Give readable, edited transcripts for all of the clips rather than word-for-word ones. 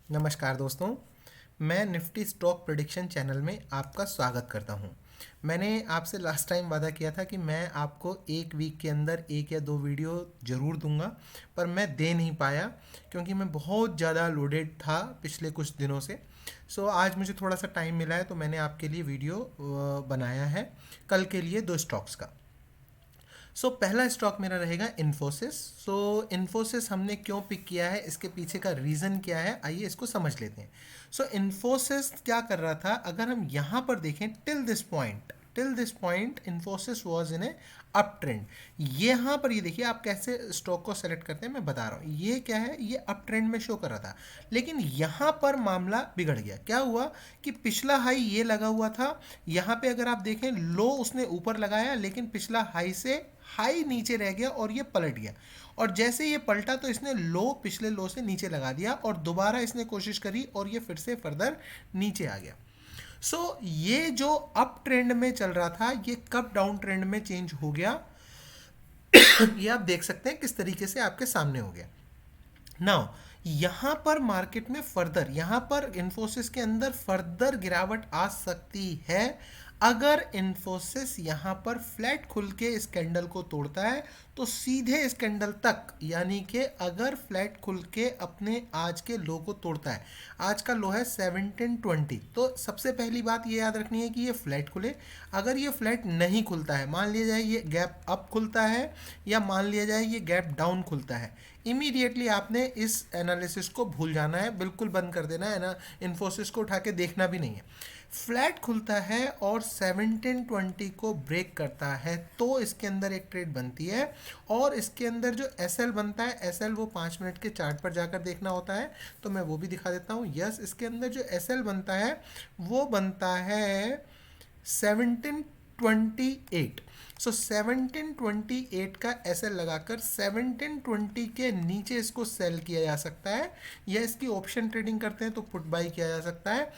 नमस्कार दोस्तों। मैं निफ्टी स्टॉक प्रेडिक्शन चैनल में आपका स्वागत करता हूं। मैंने आपसे लास्ट टाइम वादा किया था कि मैं आपको एक वीक के अंदर एक या दो वीडियो ज़रूर दूंगा, पर मैं दे नहीं पाया क्योंकि मैं बहुत ज़्यादा लोडेड था पिछले कुछ दिनों से। आज मुझे थोड़ा सा टाइम मिला है तो मैंने आपके लिए वीडियो बनाया है कल के लिए दो स्टॉक्स का। पहला स्टॉक मेरा रहेगा इन्फोसिस। इन्फोसिस हमने क्यों पिक किया है, इसके पीछे का रीज़न क्या है, आइए इसको समझ लेते हैं। इन्फोसिस क्या कर रहा था, अगर हम यहाँ पर देखें till this point Infosys was in A up trend. यहाँ पर ये देखिए, आप कैसे स्टॉक को सेलेक्ट करते हैं मैं बता रहा हूँ। ये क्या है, ये अप ट्रेंड में शो कर रहा था, लेकिन यहाँ पर मामला बिगड़ गया। क्या हुआ कि पिछला हाई ये लगा हुआ था, यहाँ पे अगर आप देखें लो उसने ऊपर लगाया, लेकिन पिछला हाई से हाई नीचे रह गया और ये पलट गया। और जैसे ये पलटा तो इसने लो पिछले लो से नीचे लगा दिया और दोबारा इसने कोशिश करी और ये फिर से फर्दर नीचे आ गया। ये जो अप ट्रेंड में चल रहा था, ये कब डाउन ट्रेंड में चेंज हो गया, ये आप देख सकते हैं किस तरीके से आपके सामने हो गया। नाउ यहाँ पर मार्केट में फर्दर, यहाँ पर इन्फोसिस के अंदर फर्दर गिरावट आ सकती है अगर इन्फोसिस यहाँ पर फ्लैट खुल के इस कैंडल को तोड़ता है तो सीधे इस कैंडल तक, यानी कि अगर फ्लैट खुल के अपने आज के लो को तोड़ता है, आज का लो है 1720, तो सबसे पहली बात ये याद रखनी है कि ये फ्लैट खुले। अगर ये फ्लैट नहीं खुलता है, मान लिया जाए ये गैप अप खुलता है या मान लिया जाए ये गैप डाउन खुलता है, इमीडिएटली आपने इस एनालिसिस को भूल जाना है, बिल्कुल बंद कर देना है ना, इन्फोसिस को उठा के देखना भी नहीं है। फ्लैट खुलता है और 1720 को ब्रेक करता है तो इसके अंदर एक ट्रेड बनती है, और इसके अंदर जो एस एल बनता है, एस एल वो 5 मिनट के चार्ट पर जाकर देखना होता है, तो मैं वो भी दिखा देता हूँ। यस, इसके अंदर जो एस एल बनता है वो बनता है 1728। 1728 का एस एल लगाकर 1720 के नीचे इसको सेल किया जा सकता है, या इसकी ऑप्शन ट्रेडिंग करते हैं तो पुट बाई किया जा सकता है।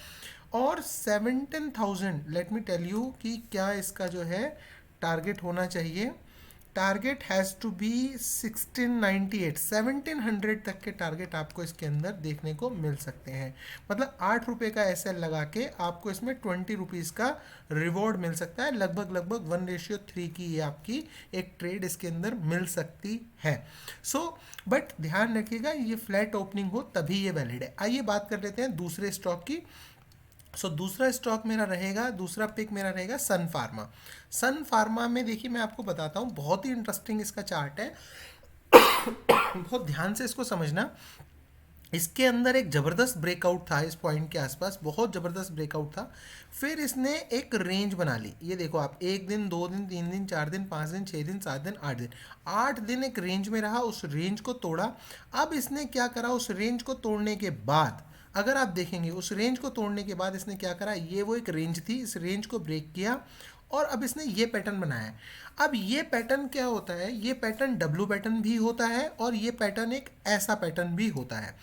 और 17,000, लेट मी टेल यू कि क्या इसका जो है टारगेट होना चाहिए। टारगेट हैज़ टू बी 1698, 1700 तक के टारगेट आपको इसके अंदर देखने को मिल सकते हैं। मतलब 8 रुपये का एस एल लगा के आपको इसमें 20 रुपीज़ का रिवॉर्ड मिल सकता है। लगभग 1:3 की ये आपकी एक ट्रेड इसके अंदर मिल सकती है। बट ध्यान रखिएगा, ये फ्लैट ओपनिंग हो तभी ये वैलिड है। आइए बात कर लेते हैं दूसरे स्टॉक की। दूसरा स्टॉक मेरा रहेगा, दूसरा पिक मेरा रहेगा सन फार्मा। सन फार्मा में देखिए, मैं आपको बताता हूँ, बहुत ही इंटरेस्टिंग इसका चार्ट है। बहुत ध्यान से इसको समझना। इसके अंदर एक ज़बरदस्त ब्रेकआउट था इस पॉइंट के आसपास, बहुत ज़बरदस्त ब्रेकआउट था। फिर इसने एक रेंज बना ली, ये देखो आप, 1 दिन 2 दिन 3 दिन 4 दिन 5 दिन 6 दिन 7 दिन 8 दिन, 8 दिन एक रेंज में रहा, उस रेंज को तोड़ा। अब इसने क्या करा, उस रेंज को तोड़ने के बाद, अगर आप देखेंगे उस रेंज को तोड़ने के बाद इसने क्या करा, ये वो एक रेंज थी, इस रेंज को ब्रेक किया और अब इसने ये पैटर्न बनाया है। अब ये पैटर्न क्या होता है, ये पैटर्न डब्लू पैटर्न भी होता है और ये पैटर्न एक ऐसा पैटर्न भी होता है।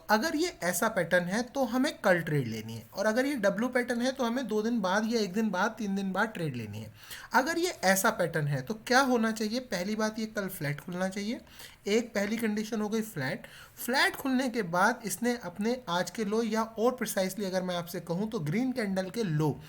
अगर ये ऐसा पैटर्न है तो हमें कल ट्रेड लेनी है, और अगर ये डब्लू पैटर्न है तो हमें 2 दिन बाद या 1 दिन बाद 3 दिन बाद ट्रेड लेनी है। अगर ये ऐसा पैटर्न है तो क्या होना चाहिए, पहली बात, ये कल फ्लैट खुलना चाहिए। एक पहली कंडीशन हो गई फ्लैट। फ्लैट खुलने के बाद इसने अपने आज के लो, या और प्रिसाइसली अगर मैं आपसे कहूँ तो ग्रीन कैंडल के लो,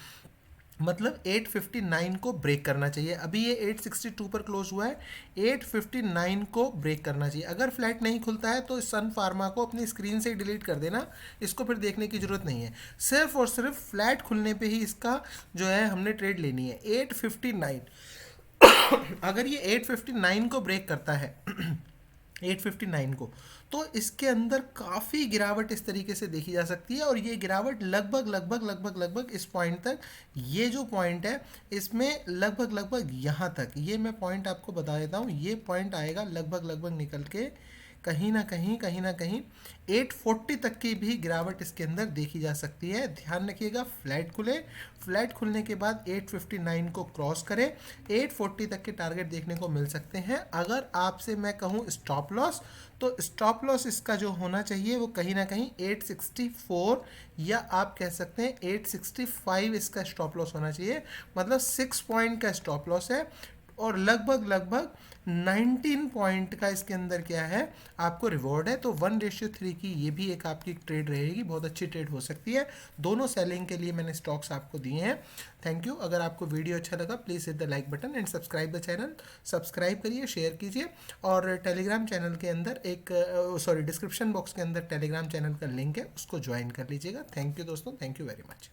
मतलब 859 को ब्रेक करना चाहिए। अभी ये 862 पर क्लोज हुआ है, 859 को ब्रेक करना चाहिए। अगर फ्लैट नहीं खुलता है तो सन फार्मा को अपनी स्क्रीन से डिलीट कर देना, इसको फिर देखने की ज़रूरत नहीं है। सिर्फ और सिर्फ फ्लैट खुलने पे ही इसका जो है हमने ट्रेड लेनी है। 859, अगर ये 859 को ब्रेक करता है 859 को, तो इसके अंदर काफ़ी गिरावट इस तरीके से देखी जा सकती है, और ये गिरावट लगभग इस पॉइंट तक, ये जो पॉइंट है इसमें लगभग यहाँ तक, ये मैं पॉइंट आपको बता देता हूँ, ये पॉइंट आएगा लगभग निकल के कहीं ना कहीं 840 तक की भी गिरावट इसके अंदर देखी जा सकती है। ध्यान रखिएगा, फ्लैट खुले, फ्लैट खुलने के बाद 859 को क्रॉस करे, 840 तक के टारगेट देखने को मिल सकते हैं। अगर आपसे मैं कहूँ स्टॉप लॉस, तो स्टॉप लॉस इसका जो होना चाहिए वो कहीं ना कहीं 864, या आप कह सकते हैं 865 इसका स्टॉप लॉस होना चाहिए। मतलब 6 पॉइंट का स्टॉप लॉस है, और लगभग 19 पॉइंट का इसके अंदर क्या है आपको रिवॉर्ड है। तो 1:3 की ये भी एक आपकी ट्रेड रहेगी, बहुत अच्छी ट्रेड हो सकती है। दोनों सेलिंग के लिए मैंने स्टॉक्स आपको दिए हैं। Thank you. अगर आपको वीडियो अच्छा लगा please hit the like button and subscribe the channel. Subscribe करिए, शेयर कीजिए, और टेलीग्राम चैनल के अंदर एक डिस्क्रिप्शन बॉक्स के अंदर टेलीग्राम चैनल का लिंक है, उसको ज्वाइन कर लीजिएगा। थैंक यू दोस्तों, थैंक यू वेरी मच।